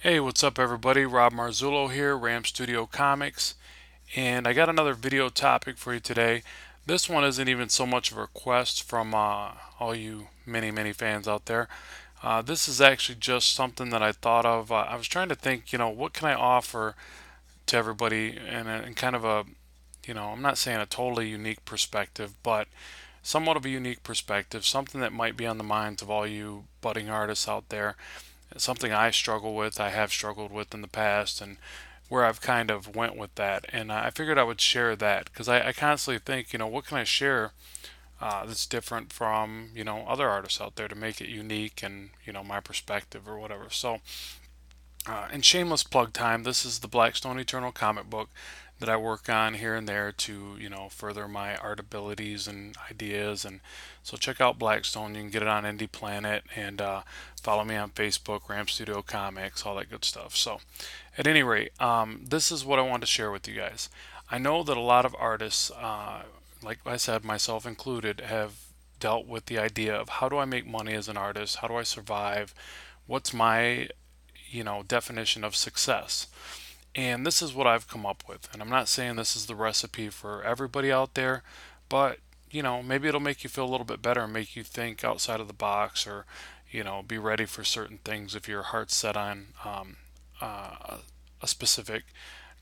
Hey, what's up, everybody? Rob Marzullo here, Ram Studio Comics, and I got another video topic for you today. This one isn't even so much of a request from all you many fans out there. This is actually just something that I thought of. I was trying to think, what can I offer to everybody in kind of a, I'm not saying a totally unique perspective, but somewhat of a unique perspective, something that might be on the minds of all you budding artists out there. It's something I struggle with, I have struggled with in the past, and where I've kind of went with that. And I figured I would share that because I constantly think, what can I share that's different from, other artists out there to make it unique and, my perspective or whatever. So, and shameless plug time, this is the Blackstone Eternal comic book that I work on here and there to, further my art abilities and ideas. And so check out Blackstone. You can get it on Indie Planet and follow me on Facebook, Ram Studio Comics, all that good stuff. So, at any rate, this is what I wanted to share with you guys. I know that a lot of artists, like I said, myself included, have dealt with the idea of how do I make money as an artist? How do I survive? What's my definition of success? And this is what I've come up with. And I'm not saying this is the recipe for everybody out there, but maybe it'll make you feel a little bit better and make you think outside of the box, or be ready for certain things if your heart's set on a specific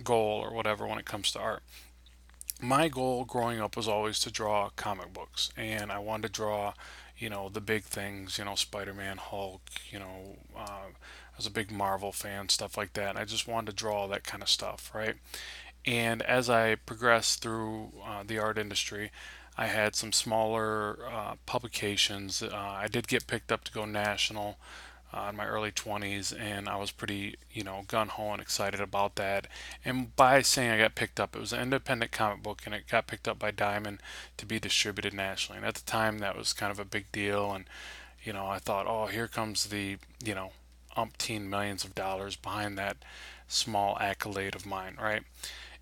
goal or whatever when it comes to art. My goal growing up was always to draw comic books, and I wanted to draw, the big things, Spider-Man, Hulk, I was a big Marvel fan, stuff like that. I just wanted to draw all that kind of stuff, right? And as I progressed through the art industry, I had some smaller publications. I did get picked up to go national in my early 20s, and I was pretty, gun ho and excited about that. And by saying I got picked up, it was an independent comic book, and it got picked up by Diamond to be distributed nationally. And at the time, that was kind of a big deal. And I thought, oh, here comes the, umpteen millions of dollars behind that small accolade of mine, right?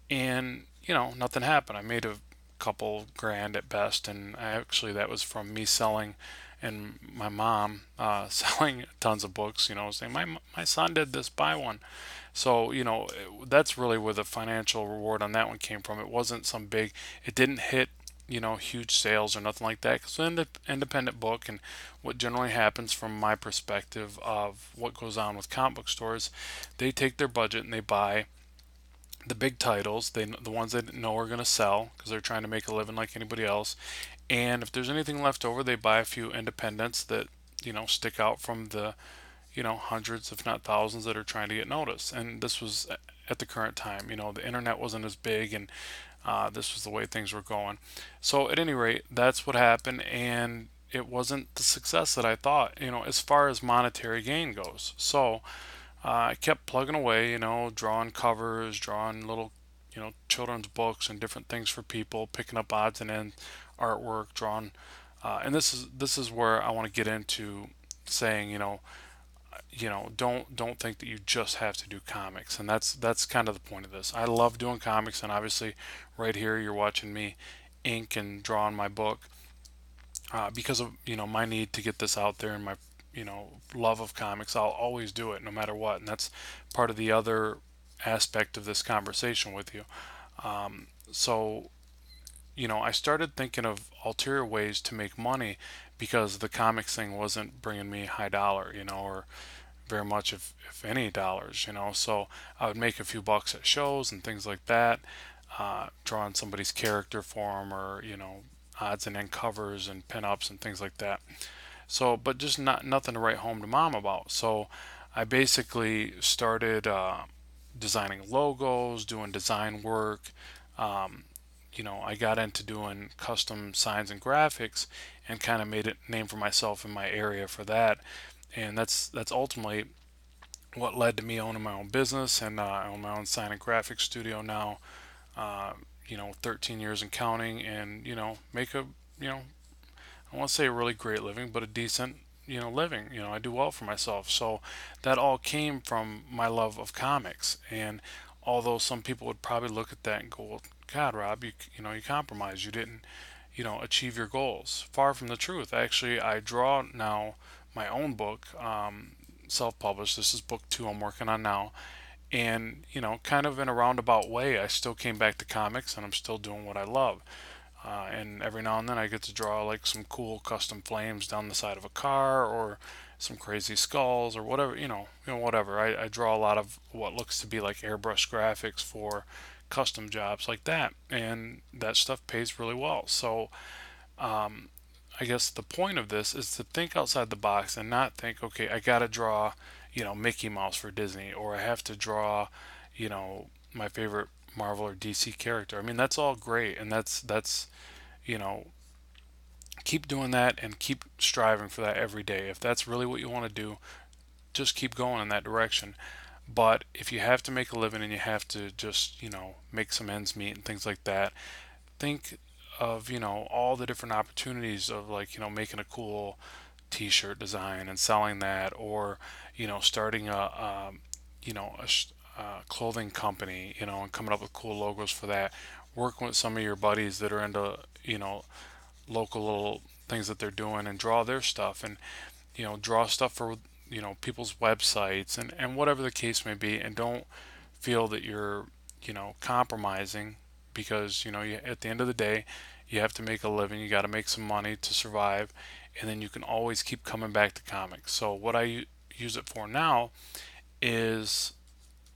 And nothing happened. I made a couple grand at best, and actually that was from me selling and my mom selling tons of books, saying my son did this, buy one. So that's really where the financial reward on that one came from. It wasn't some big, it didn't hit huge sales or nothing like that, because it's an independent book. And what generally happens from my perspective of what goes on with comic book stores, they take their budget and they buy the big titles, the ones they know are going to sell because they're trying to make a living like anybody else. And if there's anything left over, they buy a few independents that stick out from the hundreds, if not thousands, that are trying to get noticed. And this was at the current time. The internet wasn't as big, and this was the way things were going. So at any rate, that's what happened, and it wasn't the success that I thought. As far as monetary gain goes. So I kept plugging away, drawing covers, drawing little, children's books and different things for people, picking up odds and ends artwork, drawing, and this is where I want to get into saying, don't think that you just have to do comics, and that's kind of the point of this. I love doing comics, and obviously, right here you're watching me ink and draw on my book because of my need to get this out there and my love of comics. I'll always do it no matter what, and that's part of the other aspect of this conversation with you. So I started thinking of ulterior ways to make money because the comics thing wasn't bringing me high dollar, or very much, if any dollars, So I would make a few bucks at shows and things like that, drawing somebody's character for them, or odds and end covers and pinups and things like that. So, but just nothing to write home to mom about. So I basically started designing logos, doing design work. Um, I got into doing custom signs and graphics, and kind of made a name for myself in my area for that. And that's ultimately what led to me owning my own business, and I own my own sign and graphics studio now. Uh, 13 years and counting, and make a I won't say a really great living, but a decent living. I do well for myself. So that all came from my love of comics. And although some people would probably look at that and go, well, God, Rob, you compromised. You didn't achieve your goals. Far from the truth. Actually, I draw now my own book. self-published. This is book two I'm working on now. And, kind of in a roundabout way, I still came back to comics and I'm still doing what I love. And every now and then I get to draw like some cool custom flames down the side of a car or some crazy skulls or whatever, whatever. I draw a lot of what looks to be like airbrush graphics for custom jobs like that. And that stuff pays really well. So, I guess the point of this is to think outside the box and not think, okay, I got to draw, Mickey Mouse for Disney, or I have to draw, my favorite Marvel or DC character. I mean, that's all great, and that's you know, keep doing that and keep striving for that every day. If that's really what you want to do, just keep going in that direction. But if you have to make a living and you have to just, make some ends meet and things like that, think of, all the different opportunities of like, making a cool t-shirt design and selling that, or, starting a clothing company, and coming up with cool logos for that, working with some of your buddies that are into, local little things that they're doing and draw their stuff and, draw stuff for, people's websites and whatever the case may be. And don't feel that you're, compromising because, at the end of the day, you have to make a living. You got to make some money to survive. And then you can always keep coming back to comics. So what I use it for now is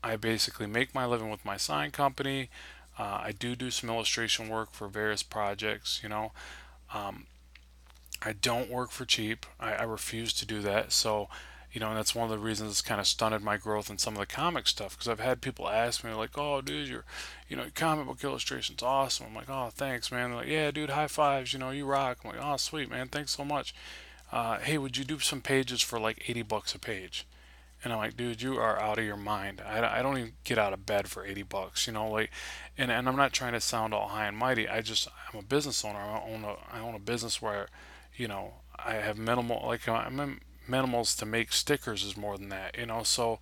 I basically make my living with my sign company. I do some illustration work for various projects. Um, I don't work for cheap. I refuse to do that. So, and that's one of the reasons it's kind of stunted my growth in some of the comic stuff. Because I've had people ask me like, "Oh, dude, your comic book illustration's awesome." I'm like, "Oh, thanks, man." They're like, "Yeah, dude, high fives. You rock." I'm like, "Oh, sweet, man. Thanks so much. Hey, would you do some pages for like $80 a page?" And I'm like, dude, you are out of your mind. I don't even get out of bed for $80, like, and I'm not trying to sound all high and mighty. I'm a business owner. I own a business where, I have minimal, like, I'm in minimals to make stickers is more than that, so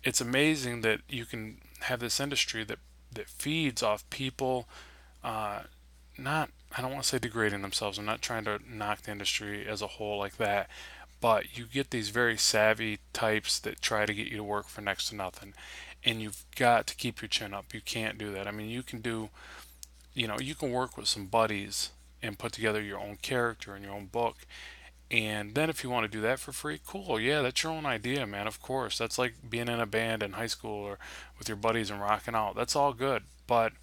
it's amazing that you can have this industry that feeds off people, uh, not, I don't want to say degrading themselves. I'm not trying to knock the industry as a whole like that, but you get these very savvy types that try to get you to work for next to nothing, and you've got to keep your chin up. You can't do that. I mean, you can work with some buddies and put together your own character and your own book. And then if you want to do that for free, cool. Yeah, that's your own idea, man. Of course. That's like being in a band in high school or with your buddies and rocking out. That's all good. But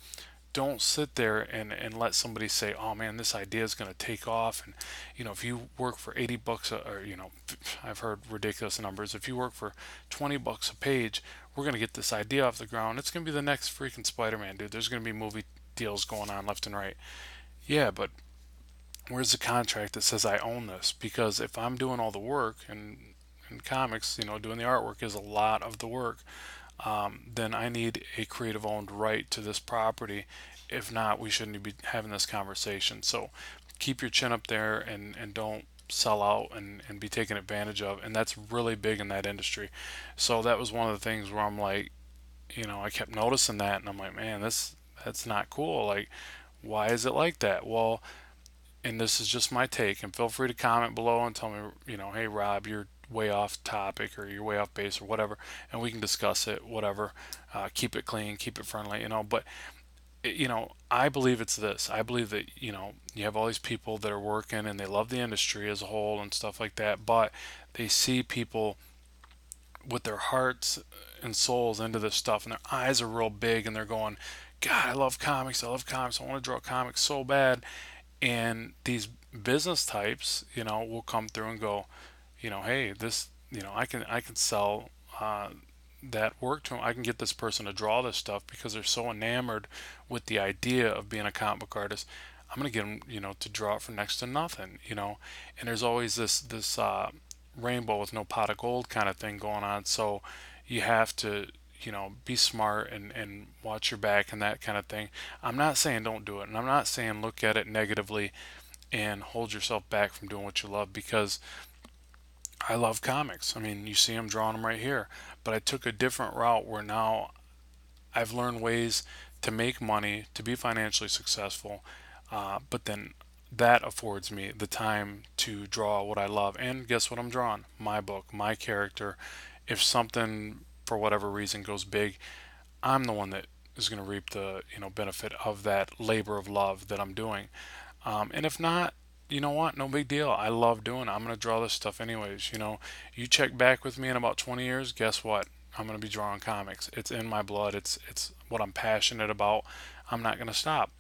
don't sit there and let somebody say, oh man, this idea is going to take off. And, if you work for $80 or, I've heard ridiculous numbers. If you work for $20 a page, we're going to get this idea off the ground. It's going to be the next freaking Spider-Man, dude. There's going to be movie deals going on left and right. Yeah, but where's the contract that says I own this? Because if I'm doing all the work and in comics, doing the artwork is a lot of the work, then I need a creative owned right to this property. If not, we shouldn't be having this conversation. So keep your chin up there and don't sell out and be taken advantage of. And that's really big in that industry. So that was one of the things where I'm like, I kept noticing that and I'm like, man, that's not cool. Like, why is it like that? Well, and this is just my take, and feel free to comment below and tell me, hey Rob, you're way off topic or you're way off base or whatever, and we can discuss it, whatever. Keep it clean, keep it friendly, but I believe it's this. I believe that, you have all these people that are working and they love the industry as a whole and stuff like that, but they see people with their hearts and souls into this stuff and their eyes are real big and they're going, God, I love comics, I love comics, I want to draw comics so bad. And these business types, will come through and go, hey, this, I can sell that work to them. I can get this person to draw this stuff because they're so enamored with the idea of being a comic book artist. I'm gonna get them, to draw it for next to nothing, And there's always this rainbow with no pot of gold kind of thing going on. So you have to, be smart and watch your back and that kind of thing. I'm not saying don't do it, and I'm not saying look at it negatively and hold yourself back from doing what you love, because I love comics. I mean, you see them drawing them right here, but I took a different route where now I've learned ways to make money, to be financially successful, but then that affords me the time to draw what I love. And guess what I'm drawing? My book, my character. If something for whatever reason goes big, I'm the one that is going to reap the benefit of that labor of love that I'm doing. And if not, you know what? No big deal. I love doing it. I'm going to draw this stuff anyways. You check back with me in about 20 years, guess what? I'm going to be drawing comics. It's in my blood. It's what I'm passionate about. I'm not going to stop.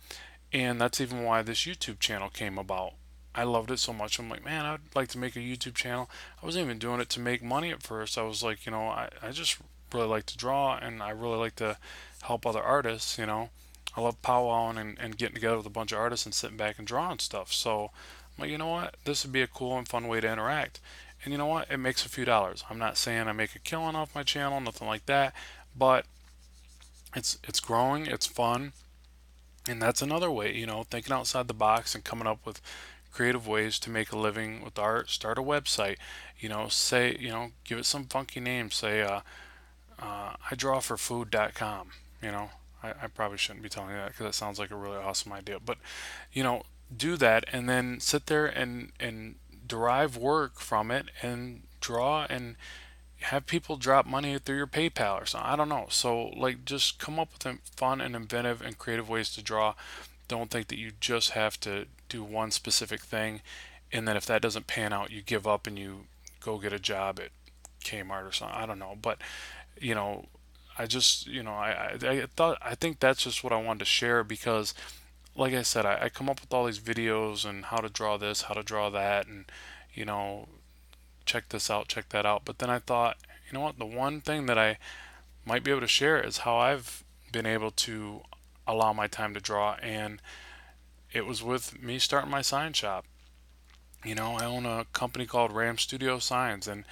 And that's even why this YouTube channel came about. I loved it so much. I'm like, man, I'd like to make a YouTube channel. I wasn't even doing it to make money at first. I was like, I just really like to draw and I really like to help other artists. I love powwowing and getting together with a bunch of artists and sitting back and drawing stuff. So I'm like, you know what? This would be a cool and fun way to interact. And you know what? It makes a few dollars. I'm not saying I make a killing off my channel, nothing like that, but it's growing, it's fun, and that's another way, thinking outside the box and coming up with creative ways to make a living with art. Start a website, say, give it some funky name. Say, I draw for food.com. You know, I probably shouldn't be telling you that because that sounds like a really awesome idea. But, you know, do that and then sit there and derive work from it and draw and have people drop money through your PayPal or something. I don't know. So like just come up with fun and inventive and creative ways to draw. Don't think that you just have to do one specific thing and then if that doesn't pan out you give up and you go get a job at Kmart or something. I don't know. But you know, I just I think that's just what I wanted to share because like I said, I come up with all these videos and how to draw this, how to draw that, and you know, check this out, check that out. But then I thought, you know what, the one thing that I might be able to share is how I've been able to allow my time to draw, and it was with me starting my sign shop. I own a company called Ram Studio Signs, and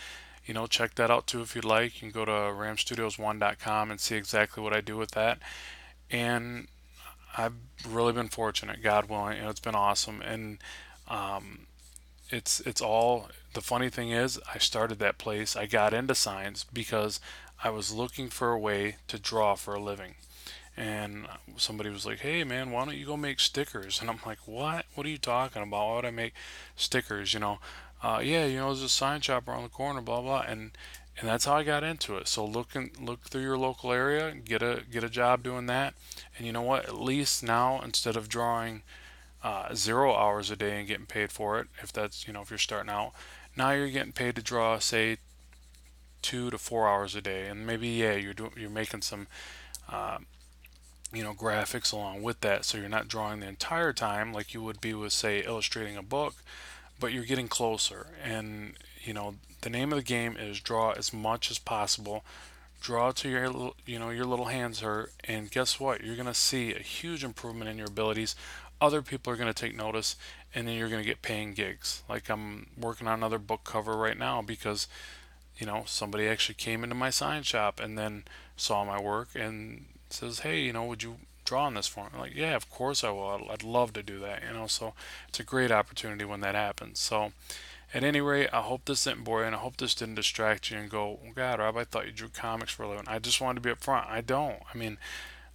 check that out too if you'd like. You can go to ramstudios1.com and see exactly what I do with that. And I've really been fortunate, God willing. It's been awesome, and it's all the funny thing is I started that place. I got into signs because I was looking for a way to draw for a living. And somebody was like, "Hey man, why don't you go make stickers?" And I'm like, "What are you talking about? Why would I make stickers?" Yeah, there's a sign shop around the corner, blah blah. And that's how I got into it. So look through your local area, get a job doing that. And you know what? At least now, instead of drawing 0 hours a day and getting paid for it, if that's if you're starting out, now you're getting paid to draw, say 2 to 4 hours a day, and maybe yeah, you're making some uh, graphics along with that, so you're not drawing the entire time like you would be with say illustrating a book, but you're getting closer. And the name of the game is draw as much as possible. Draw till your little hands hurt, and guess what? You're gonna see a huge improvement in your abilities. Other people are gonna take notice, and then you're gonna get paying gigs. Like I'm working on another book cover right now because somebody actually came into my sign shop and then saw my work and says, "Hey, would you draw on this for me?" I'm like, "Yeah, of course I will. I'd love to do that." So it's a great opportunity when that happens. So at any rate, I hope this didn't bore you, and I hope this didn't distract you and go, "Oh God, Rob, I thought you drew comics for a living." I just wanted to be upfront. I don't. I mean,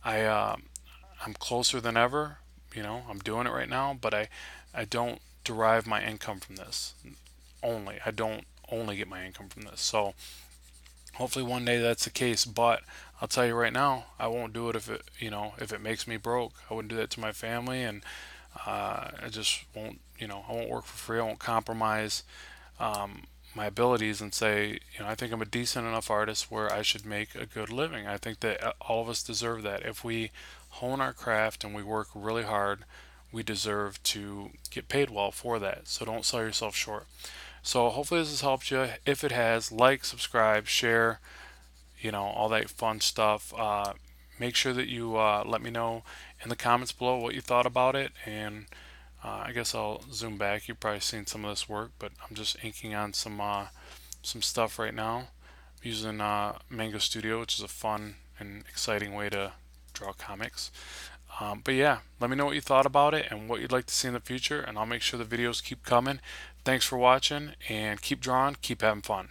I'm closer than ever. I'm doing it right now, but I don't derive my income from this only. I don't only get my income from this. So hopefully one day that's the case. But I'll tell you right now, I won't do it if it makes me broke. I wouldn't do that to my family, and I just won't. I won't work for free. I won't compromise my abilities and say, I think I'm a decent enough artist where I should make a good living. I think that all of us deserve that. If we hone our craft and we work really hard, we deserve to get paid well for that. So don't sell yourself short. So hopefully this has helped you. If it has, like, subscribe, share, all that fun stuff. Make sure that you let me know in the comments below what you thought about it. And I guess I'll zoom back. You've probably seen some of this work, but I'm just inking on some stuff right now. I'm using Mango Studio, which is a fun and exciting way to draw comics. But yeah, let me know what you thought about it and what you'd like to see in the future, and I'll make sure the videos keep coming. Thanks for watching, and keep drawing, keep having fun.